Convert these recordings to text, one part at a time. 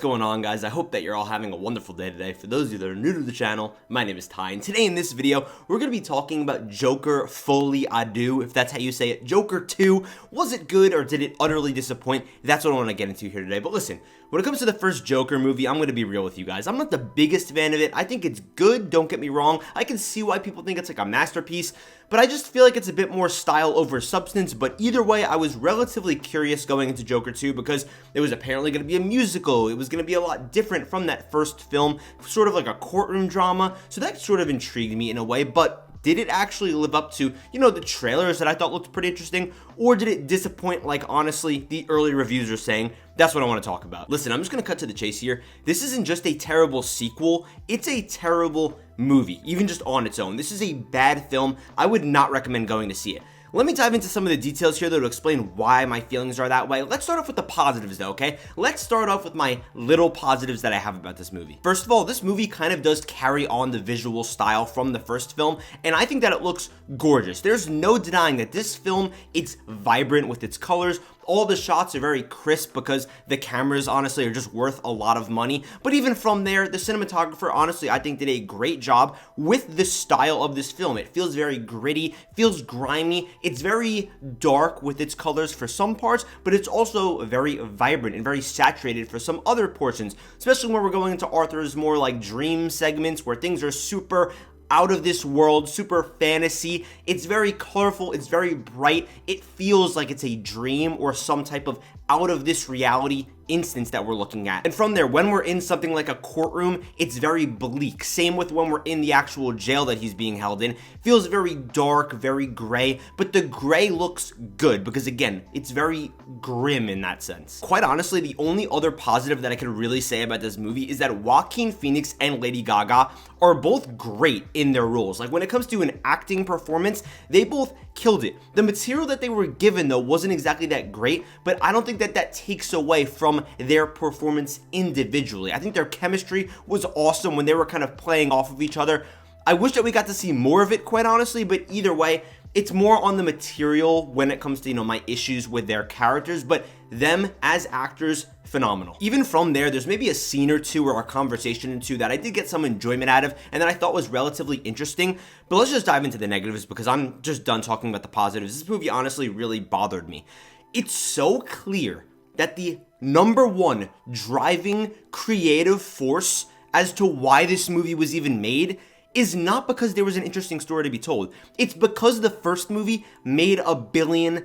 going on, guys? I hope that you're all having a wonderful day today. For those of you that are new to the channel, my name is Ty, and today in this video, we're going to be talking about Joker Folie, if that's how you say it. Joker 2, was it good or did it utterly disappoint? That's what I want to get into here today. But listen, when it comes to the first Joker movie, I'm going to be real with you guys. I'm not the biggest fan of it. I think it's good, don't get me wrong. I can see why people think it's like a masterpiece, but I just feel like it's a bit more style over substance. But either way, I was relatively curious going into Joker 2 because it was apparently going to be a musical. It was going to be a lot different from that first film, sort of like a courtroom drama. So that sort of intrigued me in a way, but did it actually live up to, the trailers that I thought looked pretty interesting, or did it disappoint like, honestly, the early reviews are saying? That's what I want to talk about. Listen, I'm just going to cut to the chase here. This isn't just a terrible sequel, it's a terrible movie, even just on its own. This is a bad film. I would not recommend going to see it. Let me dive into some of the details here, though, to explain why my feelings are that way. Let's start off with the positives, though, okay? Let's start off with my little positives that I have about this movie. First of all, this movie kind of does carry on the visual style from the first film, and I think that it looks gorgeous. There's no denying that this film, it's vibrant with its colors. All the shots are very crisp because the cameras, honestly, are just worth a lot of money. But even from there, the cinematographer, honestly, I think did a great job with the style of this film. It feels very gritty, feels grimy. It's very dark with its colors for some parts, but it's also very vibrant and very saturated for some other portions, especially when we're going into Arthur's more like dream segments where things are super out of this world, super fantasy. It's very colorful, it's very bright. It feels like it's a dream or some type of out of this reality instance that we're looking at. And from there, when we're in something like a courtroom, it's very bleak. Same with when we're in the actual jail that he's being held in. Feels very dark, very gray, but the gray looks good because, again, it's very grim in that sense. Quite honestly, the only other positive that I can really say about this movie is that Joaquin Phoenix and Lady Gaga are both great in their roles. Like, when it comes to an acting performance, they both killed it. The material that they were given, though, wasn't exactly that great, but I don't think that that takes away from their performance individually. I think their chemistry was awesome when they were kind of playing off of each other. I wish that we got to see more of it, quite honestly, but either way, it's more on the material when it comes to, my issues with their characters, but them as actors, phenomenal. Even from there, there's maybe a scene or two or a conversation or two that I did get some enjoyment out of and that I thought was relatively interesting, but let's just dive into the negatives because I'm just done talking about the positives. This movie honestly really bothered me. It's so clear that the number one driving creative force as to why this movie was even made is not because there was an interesting story to be told. It's because the first movie made $1 billion.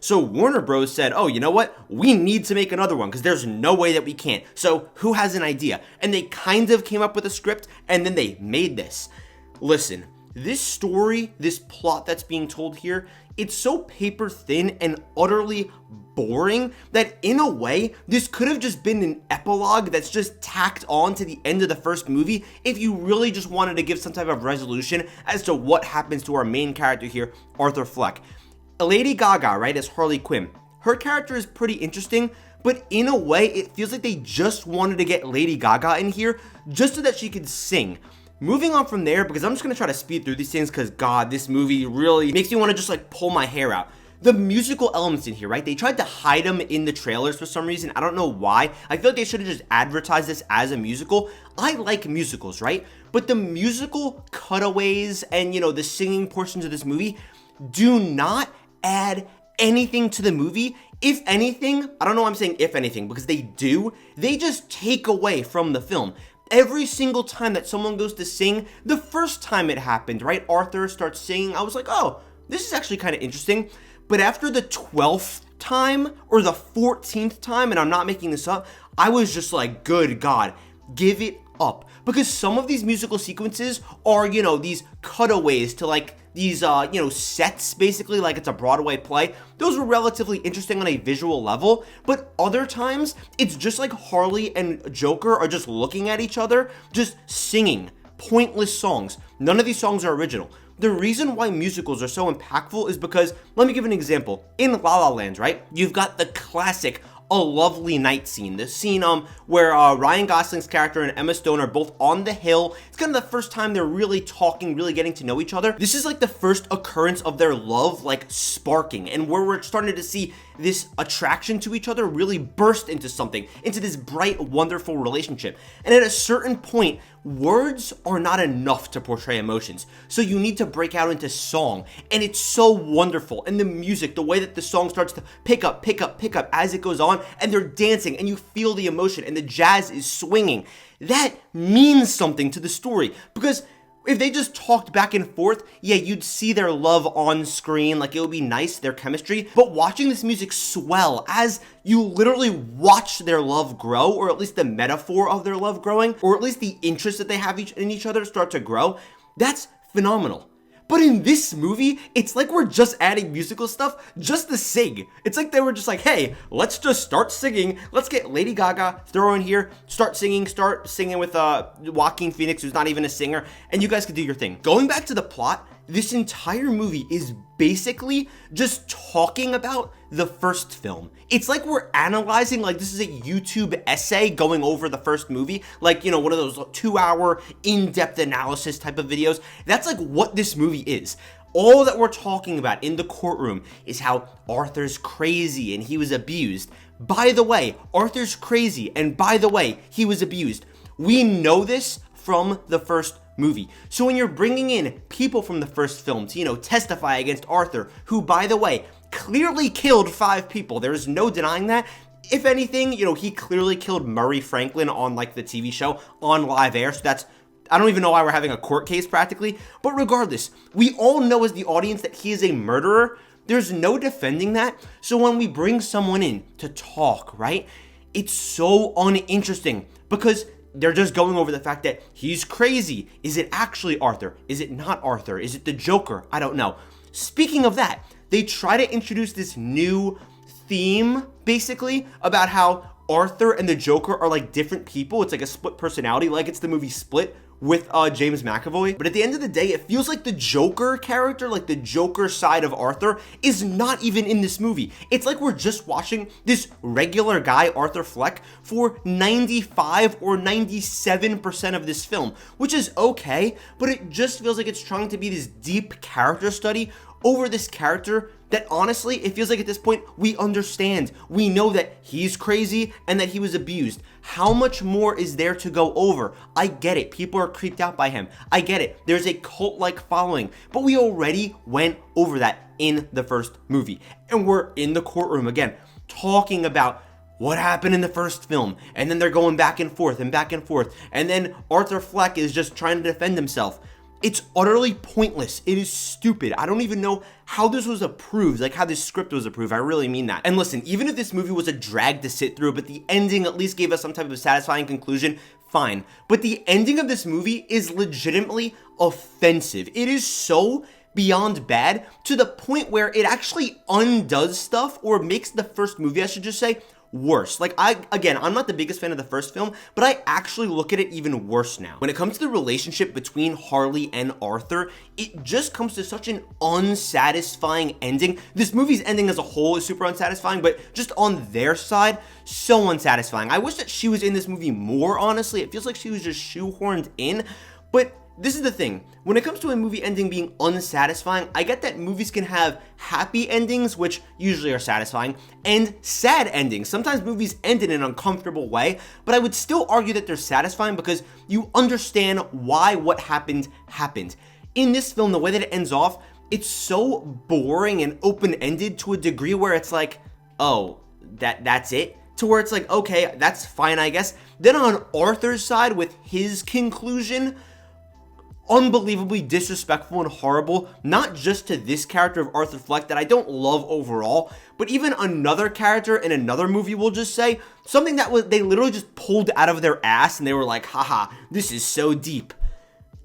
So Warner Bros. Said, oh, you know what? We need to make another one because there's no way that we can't. So who has an idea? And they kind of came up with a script and then they made this. Listen, this story, this plot that's being told here, it's so paper thin and utterly boring that in a way, this could have just been an epilogue that's just tacked on to the end of the first movie if you really just wanted to give some type of resolution as to what happens to our main character here, Arthur Fleck. Lady Gaga, right, as Harley Quinn. Her character is pretty interesting, but in a way, it feels like they just wanted to get Lady Gaga in here just so that she could sing. Moving on from there, because I'm just going to try to speed through these things because, God, this movie really makes me want to just, pull my hair out. The musical elements in here, right? They tried to hide them in the trailers for some reason. I don't know why. I feel like they should have just advertised this as a musical. I like musicals, right? But the musical cutaways and, the singing portions of this movie do not add anything to the movie. If anything, I don't know why I'm saying if anything, because they do. They just take away from the film. Every single time that someone goes to sing, the first time it happened, right? Arthur starts singing. I was like, oh, this is actually kind of interesting. But after the 12th time or the 14th time, and I'm not making this up, I was just like, good God, give it up. Because some of these musical sequences are, these cutaways to these, sets, basically, like it's a Broadway play. Those were relatively interesting on a visual level, but other times, it's just like Harley and Joker are just looking at each other, just singing pointless songs. None of these songs are original. The reason why musicals are so impactful is because, let me give an example. In La La Land, right, you've got the classic a lovely night scene. The scene where Ryan Gosling's character and Emma Stone are both on the hill. It's kind of the first time they're really talking, really getting to know each other. This is like the first occurrence of their love like sparking, and where we're starting to see this attraction to each other really burst into something, into this bright, wonderful relationship. And at a certain point, words are not enough to portray emotions, so you need to break out into song, and it's so wonderful. And the music, the way that the song starts to pick up as it goes on, and they're dancing, and you feel the emotion, and the jazz is swinging. That means something to the story, because if they just talked back and forth, yeah, you'd see their love on screen, like it would be nice, their chemistry, but watching this music swell as you literally watch their love grow, or at least the metaphor of their love growing, or at least the interest that they have in each other start to grow, that's phenomenal. But in this movie, it's like we're just adding musical stuff just to sing. It's like they were just like, hey, let's just start singing. Let's get Lady Gaga, throw her in here, start singing with Joaquin Phoenix, who's not even a singer, and you guys can do your thing. Going back to the plot, this entire movie is basically just talking about the first film. It's like we're analyzing, like this is a YouTube essay going over the first movie, like, you know, one of those 2-hour in-depth analysis type of videos. That's like what this movie is. All that we're talking about in the courtroom is how Arthur's crazy and he was abused. By the way, Arthur's crazy, and by the way, he was abused. We know this from the first movie. So when you're bringing in people from the first film to, you know, testify against Arthur, who, by the way, clearly killed 5 people, there's no denying that. If anything, you know, he clearly killed Murray Franklin on, like, the TV show on live air, so that's, I don't even know why we're having a court case practically, but regardless, we all know as the audience that he is a murderer. There's no defending that. So when we bring someone in to talk, right, it's so uninteresting because they're just going over the fact that he's crazy. Is it actually Arthur? Is it not Arthur? Is it the Joker? I don't know. Speaking of that, they try to introduce this new theme, basically, about how Arthur and the Joker are like different people. It's like a split personality, like it's the movie Split with James McAvoy. But at the end of the day, it feels like the Joker character, like the Joker side of Arthur, is not even in this movie. It's like we're just watching this regular guy, Arthur Fleck, for 95 or 97% of this film, which is okay, but it just feels like it's trying to be this deep character study over this character that honestly, it feels like at this point, we understand. We know that he's crazy and that he was abused. How much more is there to go over? I get it. People are creeped out by him. I get it. There's a cult-like following, but we already went over that in the first movie. And we're in the courtroom again, talking about what happened in the first film, and then they're going back and forth, and then Arthur Fleck is just trying to defend himself. It's utterly pointless. It is stupid. I don't even know how this was approved, like how this script was approved. I really mean that. And listen, even if this movie was a drag to sit through, but the ending at least gave us some type of satisfying conclusion, fine. But the ending of this movie is legitimately offensive. It is so beyond bad to the point where it actually undoes stuff, or makes the first movie, I should just say, worse. Like, I'm not the biggest fan of the first film, but I actually look at it even worse now. When it comes to the relationship between Harley and Arthur, it just comes to such an unsatisfying ending. This movie's ending as a whole is super unsatisfying, but just on their side, so unsatisfying. I wish that she was in this movie more, honestly. It feels like she was just shoehorned in, but this is the thing. When it comes to a movie ending being unsatisfying, I get that movies can have happy endings, which usually are satisfying, and sad endings. Sometimes movies end in an uncomfortable way, but I would still argue that they're satisfying because you understand why what happened happened. In this film, the way that it ends off, it's so boring and open-ended to a degree where it's like, oh, that's it? To where it's like, okay, that's fine, I guess. Then on Arthur's side with his conclusion, unbelievably disrespectful and horrible, not just to this character of Arthur Fleck that I don't love overall, but even another character in another movie, we'll just say, something that they literally just pulled out of their ass and they were like, haha, this is so deep.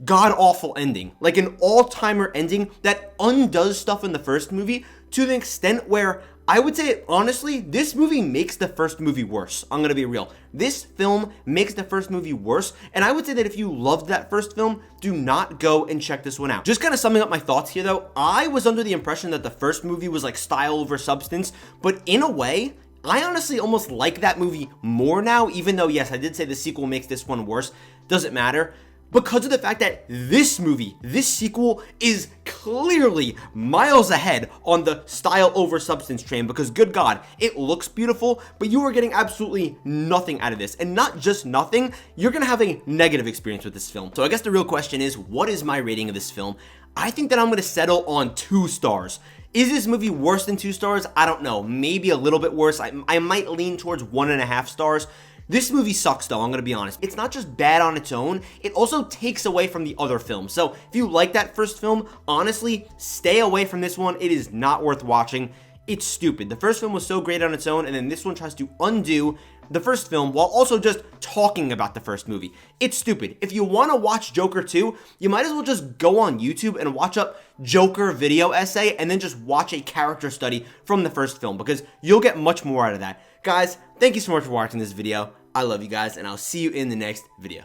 God-awful ending. Like an all-timer ending that undoes stuff in the first movie to the extent where I would say, honestly, this movie makes the first movie worse. I'm gonna be real. This film makes the first movie worse, and I would say that if you loved that first film, do not go and check this one out. Just kind of summing up my thoughts here though, I was under the impression that the first movie was like style over substance, but in a way, I honestly almost like that movie more now, even though, yes, I did say the sequel makes this one worse. Doesn't matter. Because of the fact that this movie, this sequel, is clearly miles ahead on the style over substance train, because good God, it looks beautiful, but you are getting absolutely nothing out of this. And not just nothing, you're gonna have a negative experience with this film. So I guess the real question is, what is my rating of this film? I think that I'm gonna settle on 2 stars. Is this movie worse than 2 stars? I don't know, maybe a little bit worse. I might lean towards 1.5 stars. This movie sucks though, I'm gonna be honest. It's not just bad on its own, it also takes away from the other films. So if you like that first film, honestly, stay away from this one. It is not worth watching. It's stupid. The first film was so great on its own, and then this one tries to undo the first film while also just talking about the first movie. It's stupid. If you want to watch Joker 2, you might as well just go on YouTube and watch up Joker video essay and then just watch a character study from the first film, because you'll get much more out of that. Guys, thank you so much for watching this video. I love you guys, and I'll see you in the next video.